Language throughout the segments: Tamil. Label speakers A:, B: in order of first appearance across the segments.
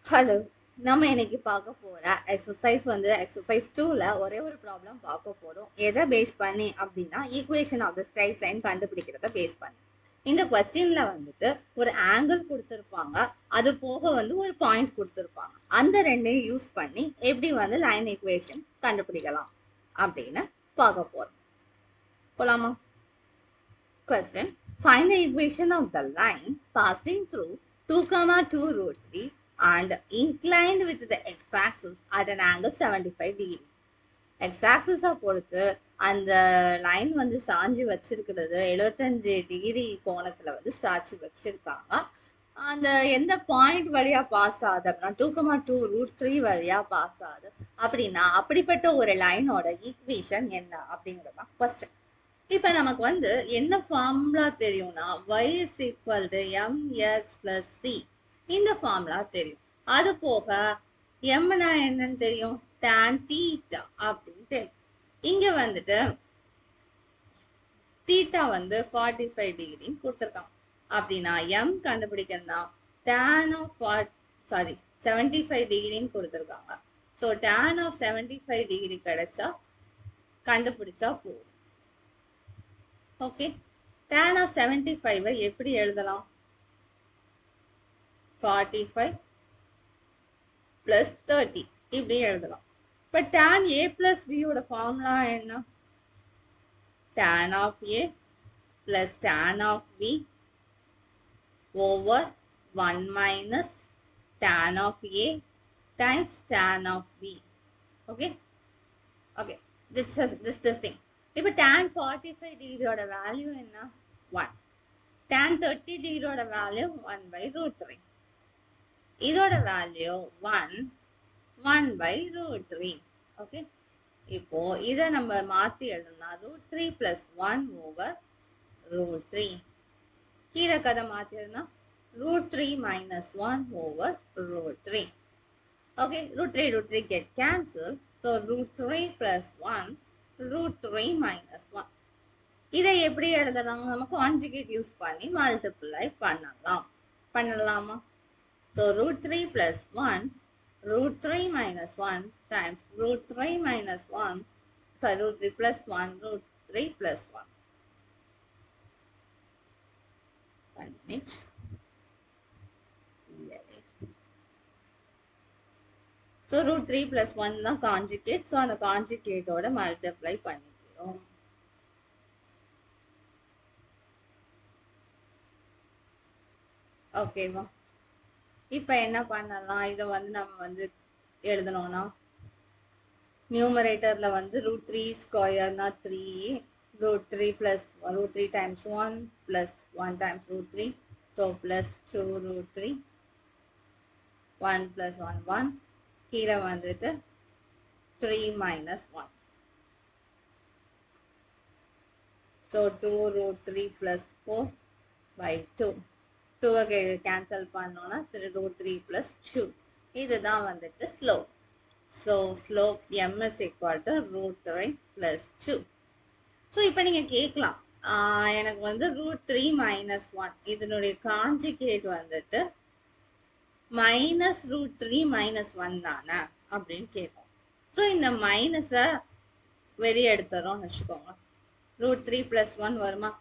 A: ஹலோ, நம்ம இன்னைக்கு பார்க்க போற எக்ஸசைஸ் வந்து எக்ஸசைஸ் 2ல ஒரே ஒரு ப்ராப்ளம் பார்க்க போறோம். எதை பேஸ் பண்ணி அப்படின்னா equation of the straight line கண்டுபிடிக்கிறத பேஸ் பண்ணி. இந்த கொஸ்டின்ல வந்துட்டு ஒரு ஆங்கிள் கொடுத்துருப்பாங்க, அது போக வந்து ஒரு பாயிண்ட் கொடுத்துருப்பாங்க. அந்த ரெண்டையும் யூஸ் பண்ணி எப்படி வந்து லைன் ஈக்குவேஷன் கண்டுபிடிக்கலாம் அப்படின்னு பார்க்க போறோம். போலாமா? Question. Find the equation of the line passing through 2, 2 root 3 and inclined with the x-axis at an angle 75 degree. x-axis பொறுத்து அந்த லைன் வந்து சாஞ்சி வச்சிருக்கிறது 75 டிகிரி கோணத்துல வந்து சாட்சி வச்சிருக்காங்க. அந்த எந்த பாயிண்ட் வழியா பாஸ் ஆகுது அப்படின்னா 2, 2 ரூட் 3 வழியா பாஸ் ஆகுது அப்படின்னா அப்படிப்பட்ட ஒரு லைனோட ஈக்குவேஷன் என்ன அப்படிங்கறதுதான் கொஸ்டின். இப்ப நமக்கு வந்து என்ன ஃபார்முலா தெரியும்னா y is equal to mx plus c இந்த ஃபார்முலா தெரியும். அது போக mனா என்னன்னு தெரியும், tan theta அப்படின்னு தெரியும். இங்க வந்துட்டு தீட்டா வந்து 45 டிகிரின்னு கொடுத்துருக்காங்க. அப்படின்னா m கண்டுபிடிக்கணும்னா tan of 75 டிகிரின்னு கொடுத்துருக்காங்க. ஸோ tan of 75 டிகிரி கிடைச்சா கண்டுபிடிச்சா போதும். ஓகே, tan of 75 எப்படி எழுதலாம்? 45 plus 30 இப்படி எழுதலாம். இப்போ tan a plus b ஓட ஃபார்முலா என்ன? tan of a plus tan of b over 1 minus tan of a times tan of b. Okay, okay, this thing. இப்போ tan 45 டிகிரியோட வேல்யூ என்ன? 1. tan 30 டிகிரியோட வேல்யூ 1 by root 3. இதோட வேல்யூ 1 by root 3. ஓகே, இப்போ இதை நம்ம மாத்தி எழுதணும்னா root 3 plus 1 over root 3. கீழே கதை மாத்தி எழுதுனா root 3 minus 1 over root 3. Okay, root 3 get cancelled. So root 3 plus 1 root 3 minus 1. இதை எப்படி எழுதலாம்? நம்ம கான்ஜுகேட் யூஸ் பண்ணி மல்டிப்ளை பண்ணலாமா? So root 3 plus 1 root 3 minus 1 times root 3 minus 1, sorry, root 3 plus 1 root 3 plus 1. 1 minute. Yes. So root 3 plus 1 தான் conjugate. So அந்த conjugate ஓட multiply பண்ணிக்கிறோம். ஓகேவா? இப்போ என்ன பண்ணலாம்? இதை வந்து நம்ம வந்து எழுதணும்னா நியூமரேட்டர்ல வந்து root 3 ஸ்கொயர்னா 3, root 3 plus root 3 times 1 plus 1 times root 3, so plus 2 root 3, 1 plus 1 1, கீழே வந்துட்டு 3 minus 1, so 2 root 3 plus 4 by 2. 2 cancel பண்ணோம்னா root 3 plus 2. இதுதான் வந்துட்டு slope. So slope m is equal to root 3 plus 2. So இப்போ நீங்கள் கேட்கலாம், எனக்கு வந்து root 3 minus 1 இதனுடைய காஞ்சிகேட் வந்துட்டு minus root 3 minus 1 தானே அப்படின்னு கேட்கும். ஸோ இந்த மைனஸை வெளியே எடுத்துறோம்னு வச்சுக்கோங்க, root 3 plus 1 வருமா?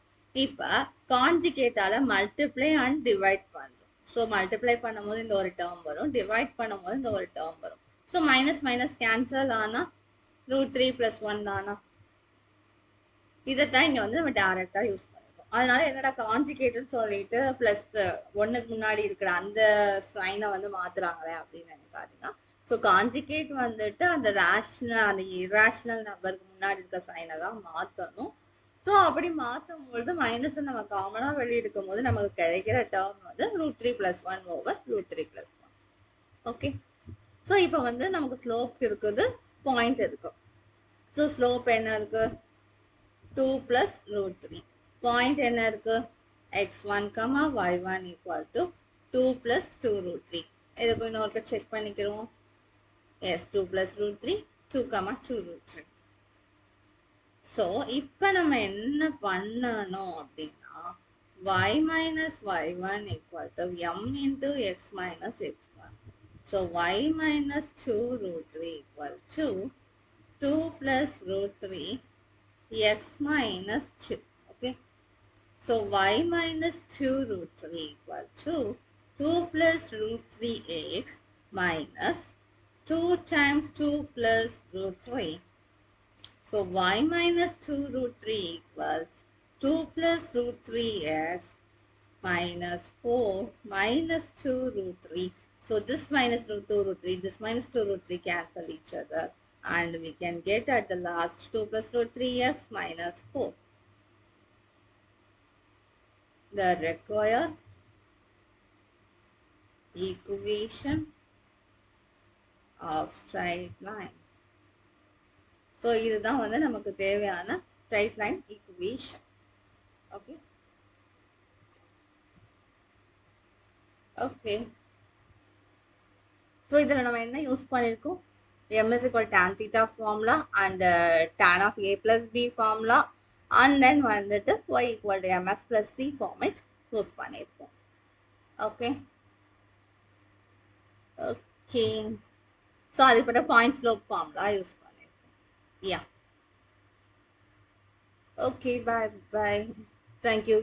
A: இப்போ காஞ்சிகேட்டால மல்டிப்ளை அண்ட் டிவைட் பண்ணுறோம். ஸோ மல்டிப்ளை பண்ணும்போது இந்த ஒரு டேர்ம் வரும், டிவைட் பண்ணும்போது இந்த ஒரு டேர்ம் வரும். ஸோ மைனஸ் மைனஸ் கேன்சல் ஆனால் root 3 plus 1 தானா? இதைத்தான் இங்க வந்து நம்ம டைரக்டா யூஸ் பண்ணிருக்கோம். அதனால என்னடா கான்ஜுகேட்னு சொல்லிட்டு பிளஸ் 1க்கு முன்னாடி இருக்கிற அந்த சைனை வந்து மாத்துறாங்களே அப்படின்னு நினைக்காதீங்க. ஸோ கான்ஜுகேட் வந்துட்டு அந்த ரேஷனல் அந்த இராஷனல் நம்பருக்கு முன்னாடி இருக்க சைனை தான் மாற்றணும். ஸோ அப்படி மாற்றும் பொழுது மைனஸ் நம்ம காமனாக வெளியெடுக்கும் போது நமக்கு கிடைக்கிற டேர்ம் வந்து root 3 plus 1 over root 3 plus 1. Okay, so இப்போ வந்து நமக்கு ஸ்லோப் இருக்குது, பாயிண்ட் இருக்கு. ஸோ ஸ்லோப் என்ன இருக்கு? 2 plus root 3. Point என்ன இருக்கு? x1, y1 equal to 2 plus 2 root 3. இதுக்கு இன்னொருக்க செக் பண்ணிக்கிறோம். Yes, 2 plus root 3, 2, 2 root 3. So, இப்போ நம்ம என்ன பண்ணணும் அப்படின்னா y minus y1 equal to m into x minus x1. So y minus 2 root 3 equal to 2 plus root 3 x minus 2. Okay. So y minus 2 root 3 equal to 2 plus root 3x minus 2 times 2 plus root 3. So y minus 2 root 3 equals 2 plus root 3x minus 4 minus 2 root 3. So this minus 2 root 3, this minus 2 root 3 cancel each other. And we can get at the last 2 plus root 3x minus 4. The required equation of straight line. So இதுதான் வந்து நமக்கு தேவையான straight line equation. Okay. Okay. So இதில் நம்ம என்ன யூஸ் பண்ணியிருக்கோம்? M is equal tan theta formula and tan of A plus B formula and then வந்துட்டு y equal to mx plus c format use பண்ணியிருக்கோம். Okay. Okay. So அதுக்கு point slope formula யூஸ் பண்ணியிருக்கோம். Yeah. Okay, bye. Thank you.